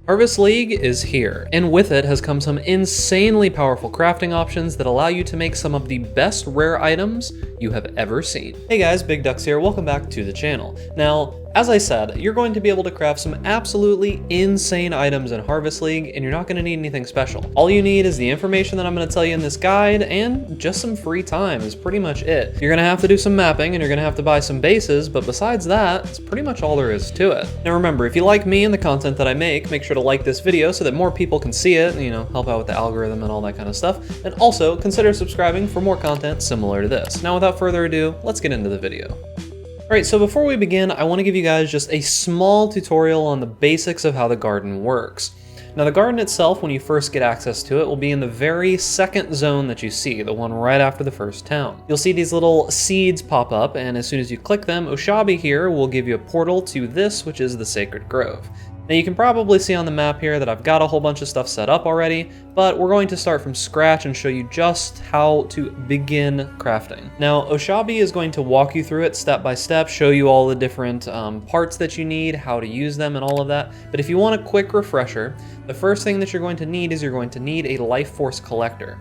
Harvest League is here, and with it has come some insanely powerful crafting options that allow you to make some of the best rare items you have ever seen. Hey guys, Big Ducks here, welcome back to the channel. Now, as I said, you're going to be able to craft some absolutely insane items in Harvest League, and you're not going to need anything special. All you need is the information that I'm going to tell you in this guide, and just some free time is pretty much it. You're going to have to do some mapping, and you're going to have to buy some bases, but besides that, it's pretty much all there is to it. Now remember, if you like me and the content that I make sure to like this video so that more people can see it, you know, help out with the algorithm and all that kind of stuff, and also consider subscribing for more content similar to this. Now without further ado, let's get into the video. Alright, so before we begin, I want to give you guys just a small tutorial on the basics of how the garden works. Now the garden itself, when you first get access to it, will be in the very second zone that you see, the one right after the first town. You'll see these little seeds pop up, and as soon as you click them, Oshabi here will give you a portal to this, which is the Sacred Grove. Now you can probably see on the map here that I've got a whole bunch of stuff set up already, but we're going to start from scratch and show you just how to begin crafting. Now Oshabi is going to walk you through it step by step, show you all the different parts that you need, how to use them and all of that. But if you want a quick refresher, the first thing that you're going to need is you're going to need a Lifeforce Collector.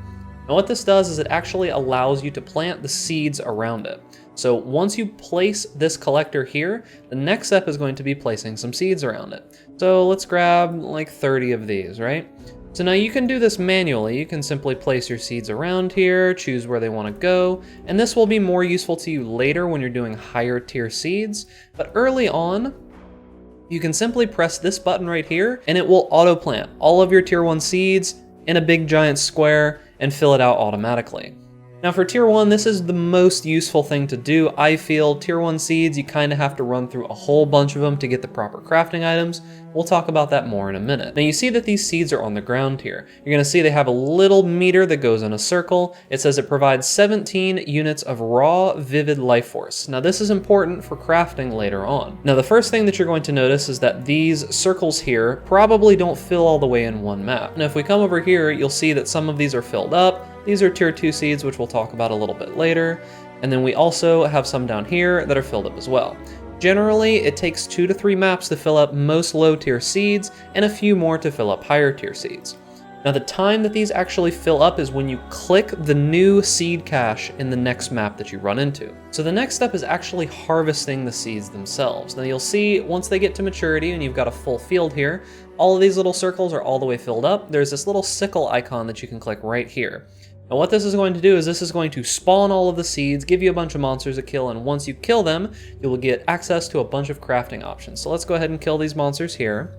Now what this does is it actually allows you to plant the seeds around it. So once you place this collector here, the next step is going to be placing some seeds around it. So let's grab like 30 of these, right? So now you can do this manually. You can simply place your seeds around here, choose where they want to go, and this will be more useful to you later when you're doing higher tier seeds. But early on, you can simply press this button right here and it will auto plant all of your tier 1 seeds in a big giant square and fill it out automatically. Now for tier 1, this is the most useful thing to do. I feel tier 1 seeds, you kind of have to run through a whole bunch of them to get the proper crafting items. We'll talk about that more in a minute. Now you see that these seeds are on the ground here. You're going to see they have a little meter that goes in a circle. It says it provides 17 units of raw, vivid life force. Now this is important for crafting later on. Now the first thing that you're going to notice is that these circles here probably don't fill all the way in one map. Now if we come over here, you'll see that some of these are filled up. These are tier 2 seeds, which we'll talk about a little bit later. And then we also have some down here that are filled up as well. Generally, it takes 2 to 3 maps to fill up most low tier seeds and a few more to fill up higher tier seeds. Now the time that these actually fill up is when you click the new seed cache in the next map that you run into. So the next step is actually harvesting the seeds themselves. Now you'll see once they get to maturity and you've got a full field here, all of these little circles are all the way filled up. There's this little sickle icon that you can click right here. Now what this is going to do is this is going to spawn all of the seeds, give you a bunch of monsters to kill, and once you kill them, you will get access to a bunch of crafting options. So let's go ahead and kill these monsters here.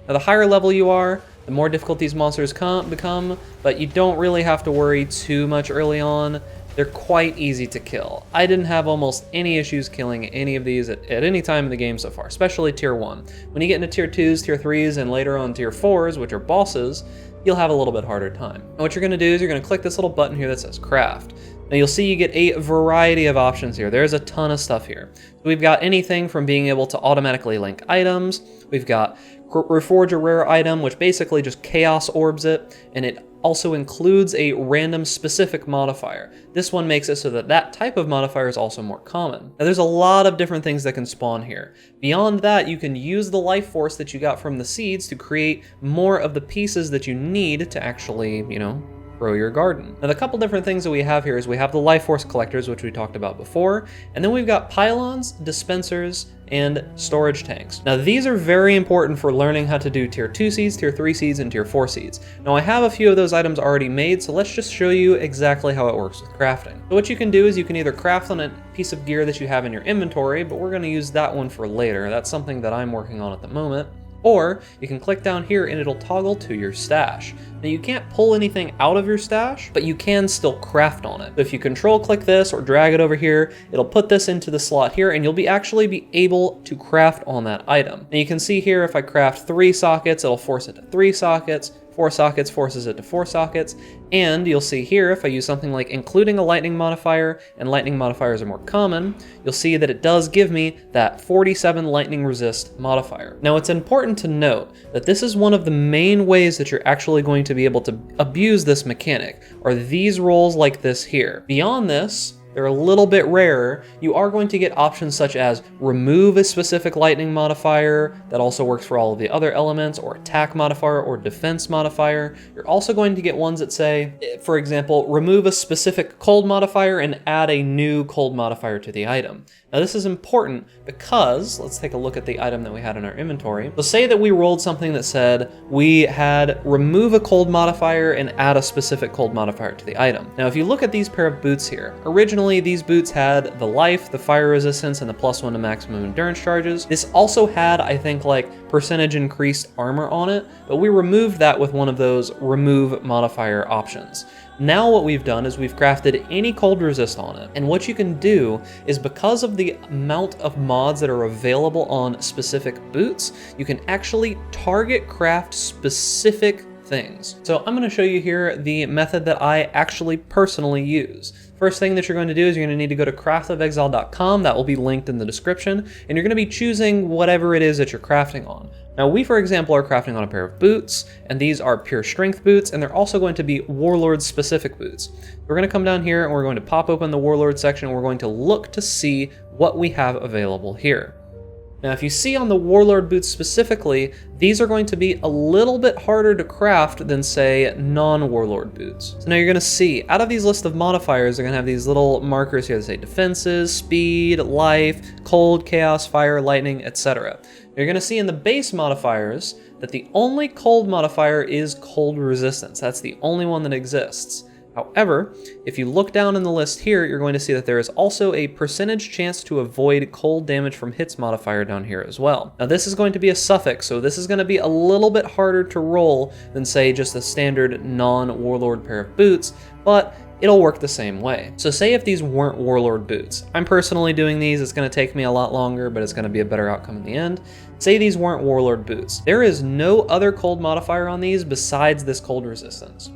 Now the higher level you are, the more difficult these monsters become, but you don't really have to worry too much early on. They're quite easy to kill. I didn't have almost any issues killing any of these at any time in the game so far, especially tier 1. When you get into tier 2s, tier 3s, and later on tier 4s, which are bosses, you'll have a little bit harder time. And what you're going to do is you're going to click this little button here that says craft. Now you'll see you get a variety of options here. There's a ton of stuff here. So we've got anything from being able to automatically link items. We've got reforge a rare item, which basically just chaos orbs it, and it also includes a random specific modifier. This one makes it so that that type of modifier is also more common. Now there's a lot of different things that can spawn here. Beyond that, you can use the life force that you got from the seeds to create more of the pieces that you need to actually, you know, grow your garden. Now the couple different things that we have here is we have the Lifeforce Collectors, which we talked about before, and then we've got pylons, dispensers, and storage tanks. Now these are very important for learning how to do tier 2 seeds, tier 3 seeds, and tier 4 seeds. Now I have a few of those items already made, so let's just show you exactly how it works with crafting. So what you can do is you can either craft on a piece of gear that you have in your inventory, but we're going to use that one for later. That's something that I'm working on at the moment. Or you can click down here and it'll toggle to your stash. Now you can't pull anything out of your stash, but you can still craft on it. So if you control click this or drag it over here, it'll put this into the slot here and you'll actually be able to craft on that item. Now you can see here if I craft 3 sockets, it'll force it to 3 sockets. 4 sockets forces it to 4 sockets, and you'll see here if I use something like including a lightning modifier, and lightning modifiers are more common, you'll see that it does give me that 47 lightning resist modifier. Now it's important to note that this is one of the main ways that you're actually going to be able to abuse this mechanic, are these rolls like this here. Beyond this, they're a little bit rarer, you are going to get options such as remove a specific lightning modifier that also works for all of the other elements, or attack modifier or defense modifier. You're also going to get ones that say, for example, remove a specific cold modifier and add a new cold modifier to the item. Now this is important because, let's take a look at the item that we had in our inventory. So say that we rolled something that said we had remove a cold modifier and add a specific cold modifier to the item. Now if you look at these pair of boots here, originally these boots had the life, the fire resistance, and the +1 to maximum endurance charges. This also had, I think, like percentage increased armor on it, but we removed that with one of those remove modifier options. Now what we've done is we've crafted any cold resist on it. And what you can do is, because of the amount of mods that are available on specific boots, you can actually target craft specific things. So I'm going to show you here the method that I actually personally use. First thing that you're going to do is you're going to need to go to craftofexile.com. That will be linked in the description. And you're going to be choosing whatever it is that you're crafting on. Now we, for example, are crafting on a pair of boots, and these are pure strength boots, and they're also going to be Warlord specific boots. We're going to come down here and we're going to pop open the Warlord section, and we're going to look to see what we have available here. Now, if you see on the Warlord boots specifically, these are going to be a little bit harder to craft than, say, non-Warlord boots. So now you're going to see, out of these list of modifiers, they're going to have these little markers here that say defenses, speed, life, cold, chaos, fire, lightning, etc. You're going to see in the base modifiers that the only cold modifier is cold resistance. That's the only one that exists. However, if you look down in the list here, you're going to see that there is also a percentage chance to avoid cold damage from hits modifier down here as well. Now this is going to be a suffix, so this is going to be a little bit harder to roll than, say, just a standard non-Warlord pair of boots, but it'll work the same way. So say if these weren't Warlord boots, I'm personally doing these, it's going to take me a lot longer, but it's going to be a better outcome in the end. Say these weren't Warlord boots. There is no other cold modifier on these besides this cold resistance.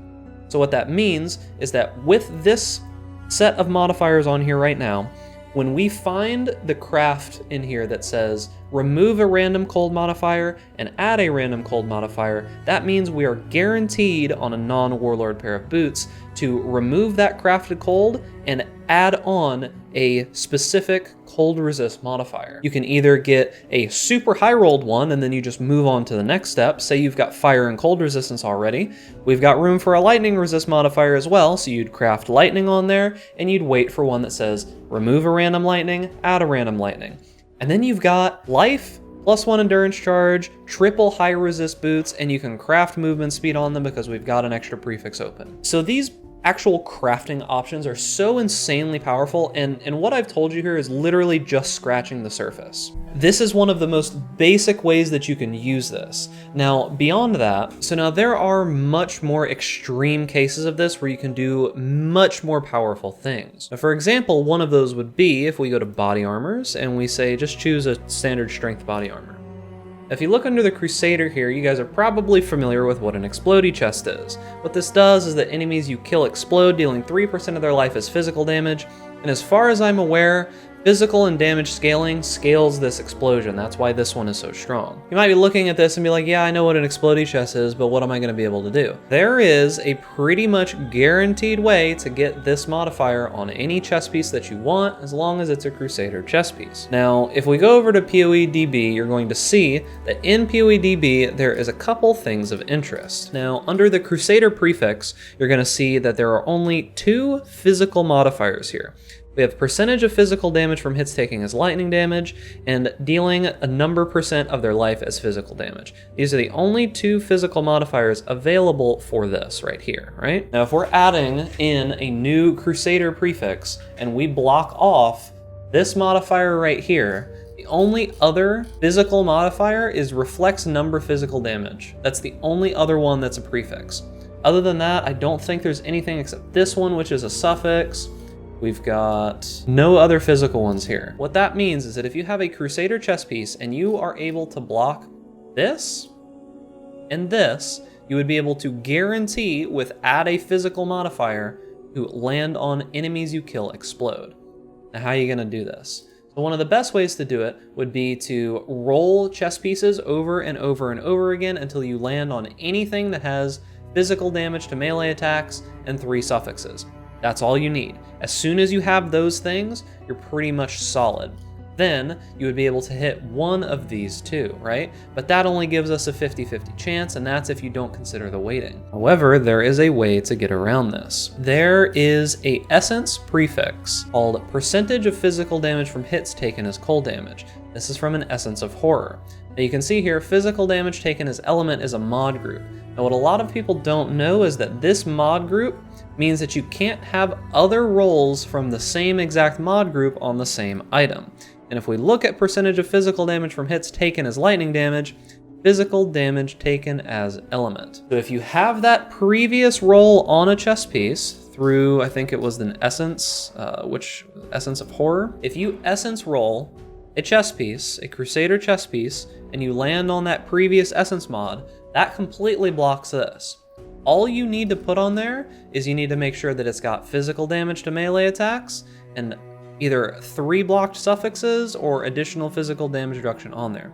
So what that means is that with this set of modifiers on here right now, when we find the craft in here that says remove a random cold modifier and add a random cold modifier, that means we are guaranteed on a non-Warlord pair of boots to remove that crafted cold and add on a specific cold resist modifier. You can either get a super high rolled one and then you just move on to the next step. Say you've got fire and cold resistance already. We've got room for a lightning resist modifier as well, so you'd craft lightning on there and you'd wait for one that says remove a random lightning, add a random lightning. And then you've got life, +1 endurance charge, triple high resist boots, and you can craft movement speed on them because we've got an extra prefix open. So these actual crafting options are so insanely powerful, and what I've told you here is literally just scratching the surface. This is one of the most basic ways that you can use this. Now, beyond that, so now there are much more extreme cases of this where you can do much more powerful things. Now, for example, one of those would be if we go to body armors and we say just choose a standard strength body armor. If you look under the Crusader here, you guys are probably familiar with what an Explody chest is. What this does is that enemies you kill explode, dealing 3% of their life as physical damage, and as far as I'm aware, physical and damage scaling scales this explosion. That's why this one is so strong. You might be looking at this and be like, yeah, I know what an Explody chest is, but what am I going to be able to do? There is a pretty much guaranteed way to get this modifier on any chest piece that you want, as long as it's a Crusader chest piece. Now, if we go over to PoEDB, you're going to see that in PoEDB, there is a couple things of interest. Now, under the Crusader prefix, you're going to see that there are only 2 physical modifiers here. We have percentage of physical damage from hits taking as lightning damage, and dealing a number % of their life as physical damage. These are the only 2 physical modifiers available for this right here, right? Now, if we're adding in a new Crusader prefix, and we block off this modifier right here, the only other physical modifier is reflects number physical damage. That's the only other one that's a prefix. Other than that, I don't think there's anything except this one, which is a suffix. We've got no other physical ones here. What that means is that if you have a Crusader chest piece and you are able to block this and this, you would be able to guarantee with add a physical modifier to land on enemies you kill explode. Now, how are you gonna do this? So one of the best ways to do it would be to roll chess pieces over and over and over again until you land on anything that has physical damage to melee attacks and 3 suffixes. That's all you need. As soon as you have those things, you're pretty much solid. Then you would be able to hit one of these two, right? But that only gives us a 50-50 chance, and that's if you don't consider the weighting. However, there is a way to get around this. There is a essence prefix called percentage of physical damage from hits taken as cold damage. This is from an Essence of Horror. Now you can see here, physical damage taken as element is a mod group. Now what a lot of people don't know is that this mod group means that you can't have other rolls from the same exact mod group on the same item. And if we look at percentage of physical damage from hits taken as lightning damage, physical damage taken as element. So if you have that previous roll on a chess piece through, I think it was an Essence, which Essence of Horror. If you Essence roll a chess piece, a Crusader chess piece, and you land on that previous Essence mod, that completely blocks this. All you need to put on there is you need to make sure that it's got physical damage to melee attacks and either 3 blocked suffixes or additional physical damage reduction on there.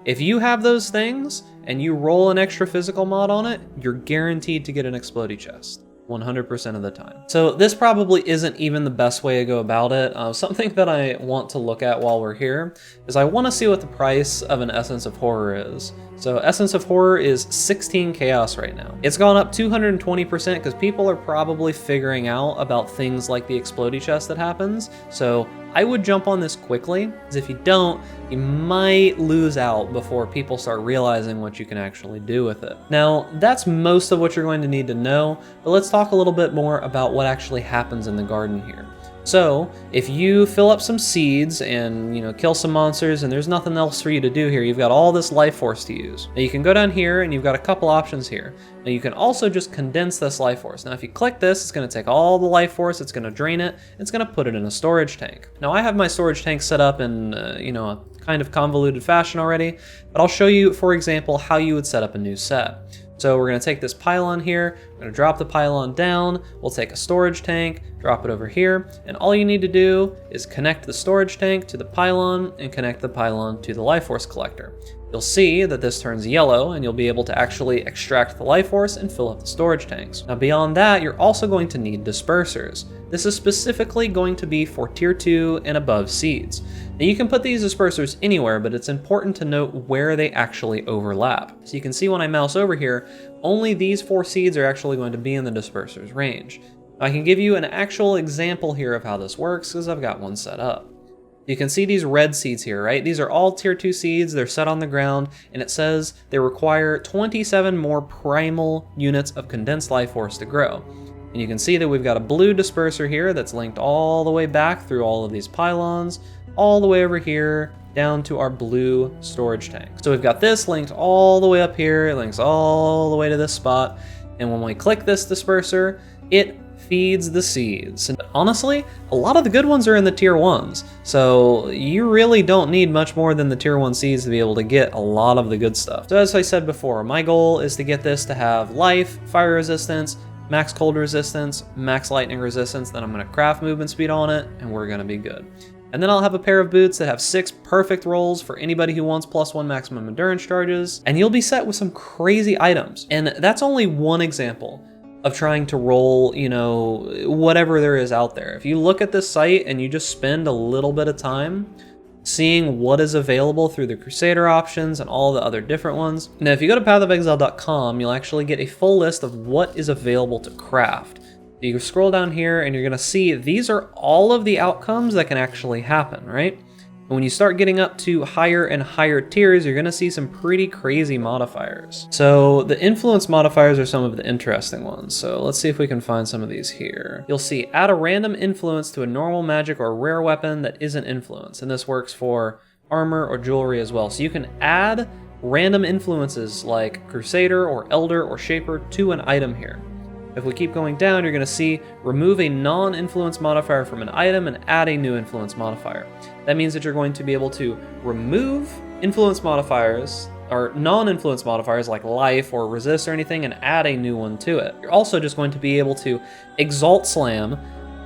If you have those things and you roll an extra physical mod on it, you're guaranteed to get an Explody chest. 100% of the time. So this probably isn't even the best way to go about it. Something that I want to look at while we're here is I want to see what the price of an Essence of Horror is. So Essence of Horror is 16 Chaos right now. It's gone up 220% because people are probably figuring out about things like the Explody chest that happens. So I would jump on this quickly, because if you don't, you might lose out before people start realizing what you can actually do with it. Now, that's most of what you're going to need to know, but let's talk a little bit more about what actually happens in the garden here. So, if you fill up some seeds and, kill some monsters and there's nothing else for you to do here, you've got all this life force to use. Now you can go down here and you've got a couple options here. Now you can also just condense this life force. Now if you click this, it's going to take all the life force, it's going to drain it, it's going to put it in a storage tank. Now I have my storage tank set up in, a kind of convoluted fashion already, but I'll show you, for example, how you would set up a new set. So we're going to take this pylon here, we're going to drop the pylon down, we'll take a storage tank, drop it over here, and all you need to do is connect the storage tank to the pylon and connect the pylon to the Lifeforce Collector. You'll see that this turns yellow and you'll be able to actually extract the life force and fill up the storage tanks. Now beyond that, you're also going to need dispersers. This is specifically going to be for tier 2 and above seeds. Now you can put these dispersers anywhere, but it's important to note where they actually overlap. So you can see when I mouse over here, only these 4 seeds are actually going to be in the disperser's range. I can give you an actual example here of how this works because I've got one set up. You can see these red seeds here, right? These are all tier 2 seeds, they're set on the ground, and it says they require 27 more primal units of condensed life force to grow. And you can see that we've got a blue disperser here that's linked all the way back through all of these pylons, all the way over here, down to our blue storage tank. So we've got this linked all the way up here, it links all the way to this spot, and when we click this disperser, it feeds the seeds. And honestly, a lot of the good ones are in the tier 1s, so you really don't need much more than the tier 1 seeds to be able to get a lot of the good stuff. So as I said before, my goal is to get this to have life, fire resistance, max cold resistance, max lightning resistance, then I'm going to craft movement speed on it, and we're going to be good. And then I'll have a pair of boots that have 6 perfect rolls for anybody who wants +1 maximum endurance charges, and you'll be set with some crazy items. And that's only one example of trying to roll, whatever there is out there. If you look at this site and you just spend a little bit of time seeing what is available through the Crusader options and all the other different ones. Now, if you go to pathofexile.com, you'll actually get a full list of what is available to craft. You can scroll down here and you're gonna see these are all of the outcomes that can actually happen, right? And when you start getting up to higher and higher tiers, you're gonna see some pretty crazy modifiers. So the influence modifiers are some of the interesting ones. So let's see if we can find some of these here. You'll see add a random influence to a normal magic or rare weapon that isn't influence. And this works for armor or jewelry as well. So you can add random influences like Crusader or Elder or Shaper to an item here. If we keep going down, you're gonna see remove a non-influence modifier from an item and add a new influence modifier. That means that you're going to be able to remove influence modifiers or non-influence modifiers like life or resist or anything and add a new one to it. You're also just going to be able to exalt slam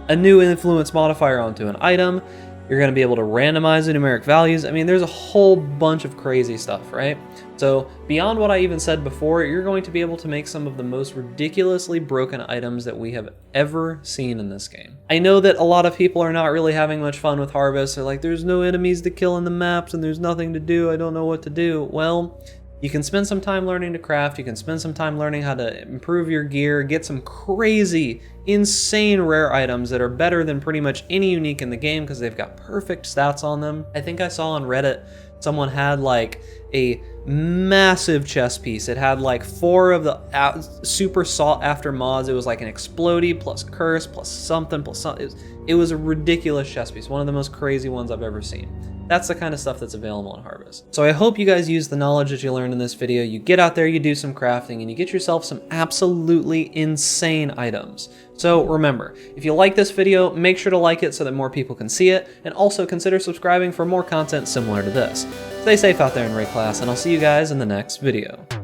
a new influence modifier onto an item, You're going to be able to randomize the numeric values. I mean, there's a whole bunch of crazy stuff, right? So beyond what I even said before, you're going to be able to make some of the most ridiculously broken items that we have ever seen in this game. I know that a lot of people are not really having much fun with Harvest. They're like, there's no enemies to kill in the maps and there's nothing to do. I don't know what to do. Well, you can spend some time learning to craft, you can spend some time learning how to improve your gear, get some crazy, insane rare items that are better than pretty much any unique in the game because they've got perfect stats on them. I think I saw on Reddit someone had like a massive chest piece. It had like 4 of the super sought after mods. It was like an Explody plus Curse plus something plus something. It was a ridiculous chest piece, one of the most crazy ones I've ever seen. That's the kind of stuff that's available in Harvest. So I hope you guys use the knowledge that you learned in this video. You get out there, you do some crafting, and you get yourself some absolutely insane items. So remember, if you like this video, make sure to like it so that more people can see it, and also consider subscribing for more content similar to this. Stay safe out there in raid class, and I'll see you guys in the next video.